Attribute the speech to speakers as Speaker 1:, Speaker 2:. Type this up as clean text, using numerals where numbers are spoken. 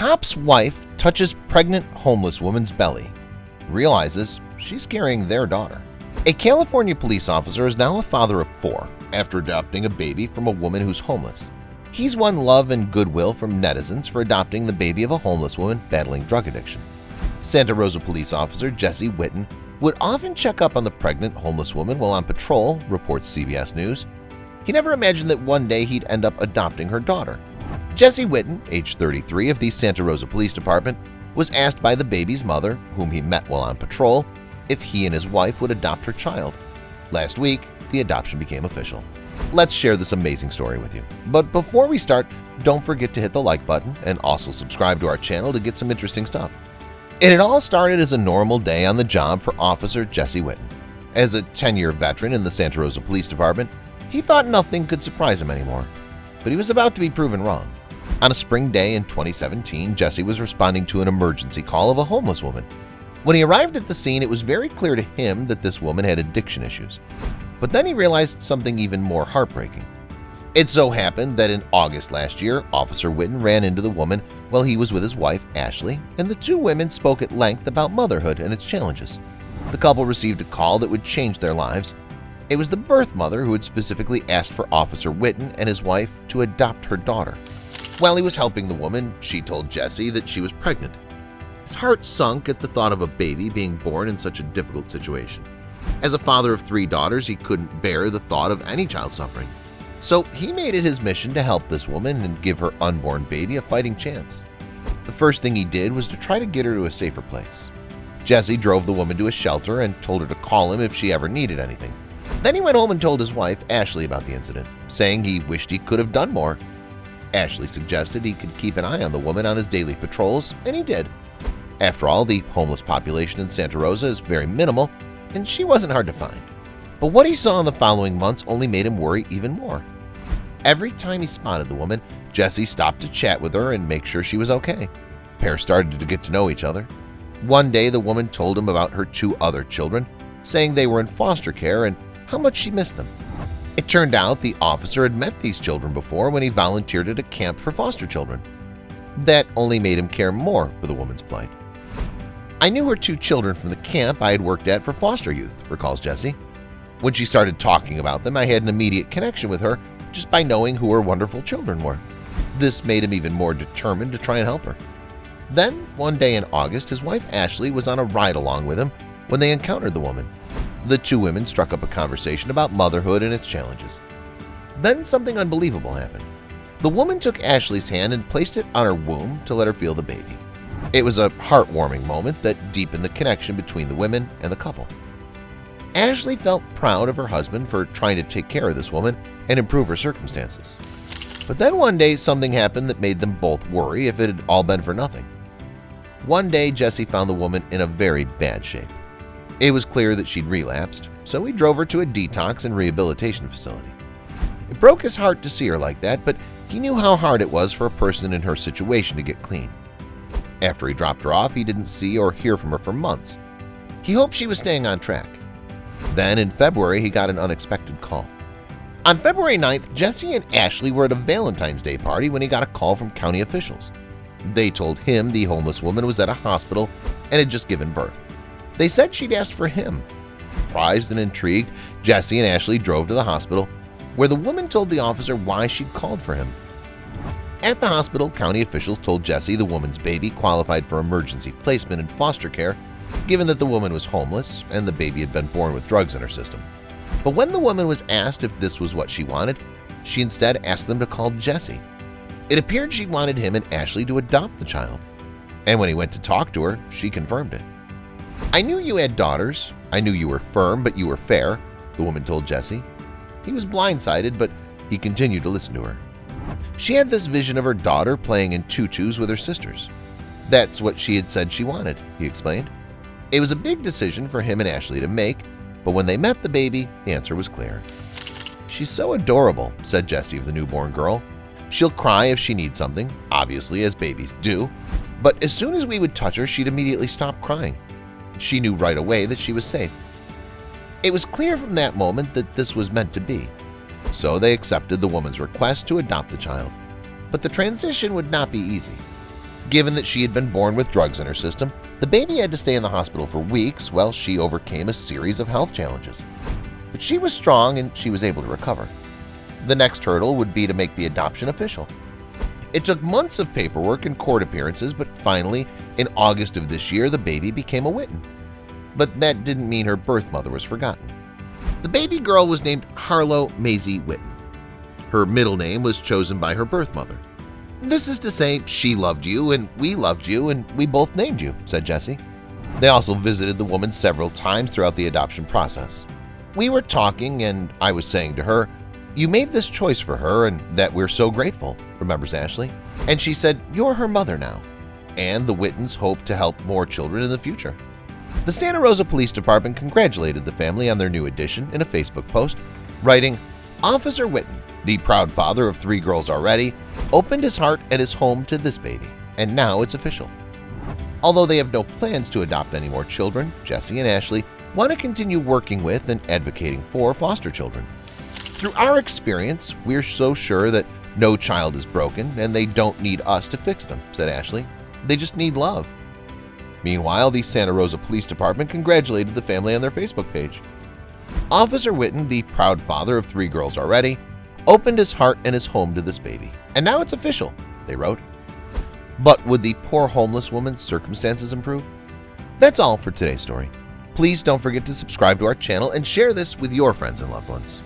Speaker 1: Cop's wife touches pregnant homeless woman's belly, realizes she's carrying their daughter. A California police officer is now a father of 4 after adopting a baby from a woman who's homeless. He's won love and goodwill from netizens for adopting the baby of a homeless woman battling drug addiction. Santa Rosa police officer Jesse Whitten would often check up on the pregnant homeless woman while on patrol, reports CBS News. He never imagined that one day he'd end up adopting her daughter. Jesse Whitten, age 33 of the Santa Rosa Police Department, was asked by the baby's mother, whom he met while on patrol, if he and his wife would adopt her child. Last week, the adoption became official. Let's share this amazing story with you. But before we start, don't forget to hit the like button and also subscribe to our channel to get some interesting stuff. It had all started as a normal day on the job for Officer Jesse Whitten. As a 10-year veteran in the Santa Rosa Police Department, he thought nothing could surprise him anymore. But he was about to be proven wrong. On a spring day in 2017, Jesse was responding to an emergency call of a homeless woman. When he arrived at the scene, it was very clear to him that this woman had addiction issues. But then he realized something even more heartbreaking. It so happened that in August last year, Officer Whitten ran into the woman while he was with his wife, Ashley, and the two women spoke at length about motherhood and its challenges. The couple received a call that would change their lives. It was the birth mother who had specifically asked for Officer Whitten and his wife to adopt her daughter. While he was helping the woman, she told Jesse that she was pregnant. His heart sunk at the thought of a baby being born in such a difficult situation. As a father of 3 daughters, he couldn't bear the thought of any child suffering. So he made it his mission to help this woman and give her unborn baby a fighting chance. The first thing he did was to try to get her to a safer place. Jesse drove the woman to a shelter and told her to call him if she ever needed anything. Then he went home and told his wife, Ashley, about the incident, saying he wished he could have done more. Ashley suggested he could keep an eye on the woman on his daily patrols, and he did. After all, the homeless population in Santa Rosa is very minimal, and she wasn't hard to find. But what he saw in the following months only made him worry even more. Every time he spotted the woman, Jesse stopped to chat with her and make sure she was okay. The pair started to get to know each other. One day, the woman told him about her 2 other children, saying they were in foster care and how much she missed them. It turned out the officer had met these children before when he volunteered at a camp for foster children. That only made him care more for the woman's plight. I knew her 2 children from the camp I had worked at for foster youth, recalls Jesse. When she started talking about them, I had an immediate connection with her just by knowing who her wonderful children were. This made him even more determined to try and help her. Then, one day in August, his wife Ashley was on a ride-along with him when they encountered the woman. The 2 women struck up a conversation about motherhood and its challenges. Then something unbelievable happened. The woman took Ashley's hand and placed it on her womb to let her feel the baby. It was a heartwarming moment that deepened the connection between the women and the couple. Ashley felt proud of her husband for trying to take care of this woman and improve her circumstances. But then one day something happened that made them both worry if it had all been for nothing. One day Jesse found the woman in a very bad shape. It was clear that she'd relapsed, so he drove her to a detox and rehabilitation facility. It broke his heart to see her like that, but he knew how hard it was for a person in her situation to get clean. After he dropped her off, he didn't see or hear from her for months. He hoped she was staying on track. Then in February, he got an unexpected call. On February 9th, Jesse and Ashley were at a Valentine's Day party when he got a call from county officials. They told him the homeless woman was at a hospital and had just given birth. They said she'd asked for him. Surprised and intrigued, Jesse and Ashley drove to the hospital, where the woman told the officer why she'd called for him. At the hospital, county officials told Jesse the woman's baby qualified for emergency placement in foster care, given that the woman was homeless and the baby had been born with drugs in her system. But when the woman was asked if this was what she wanted, she instead asked them to call Jesse. It appeared she wanted him and Ashley to adopt the child. And when he went to talk to her, she confirmed it. "I knew you had daughters. I knew you were firm, but you were fair," the woman told Jesse. He was blindsided, but he continued to listen to her. She had this vision of her daughter playing in tutus with her sisters. That's what she had said she wanted, he explained. It was a big decision for him and Ashley to make, but when they met the baby, the answer was clear. "She's so adorable," said Jesse of the newborn girl. "She'll cry if she needs something, obviously, as babies do, but as soon as we would touch her, she'd immediately stop crying. She knew right away that she was safe." It was clear from that moment that this was meant to be. So they accepted the woman's request to adopt the child. But the transition would not be easy. Given that she had been born with drugs in her system, the baby had to stay in the hospital for weeks while she overcame a series of health challenges. But she was strong and she was able to recover. The next hurdle would be to make the adoption official. It took months of paperwork and court appearances, but finally, in August of this year, the baby became a Whitten. But that didn't mean her birth mother was forgotten. The baby girl was named Harlow Maisie Whitten. Her middle name was chosen by her birth mother. "This is to say, she loved you and we loved you and we both named you," said Jesse. They also visited the woman several times throughout the adoption process. "We were talking and I was saying to her, 'You made this choice for her and that we're so grateful,'" remembers Ashley. "And she said, 'You're her mother now.' And the Whittens hope to help more children in the future." The Santa Rosa Police Department congratulated the family on their new addition in a Facebook post, writing, "Officer Whitten, the proud father of 3 girls already, opened his heart and his home to this baby, and now it's official." Although they have no plans to adopt any more children, Jesse and Ashley want to continue working with and advocating for foster children. "Through our experience, we're so sure that no child is broken and they don't need us to fix them," said Ashley. "They just need love." Meanwhile, the Santa Rosa Police Department congratulated the family on their Facebook page. "Officer Whitten, the proud father of 3 girls already, opened his heart and his home to this baby, and now it's official," they wrote. But would the poor homeless woman's circumstances improve? That's all for today's story. Please don't forget to subscribe to our channel and share this with your friends and loved ones.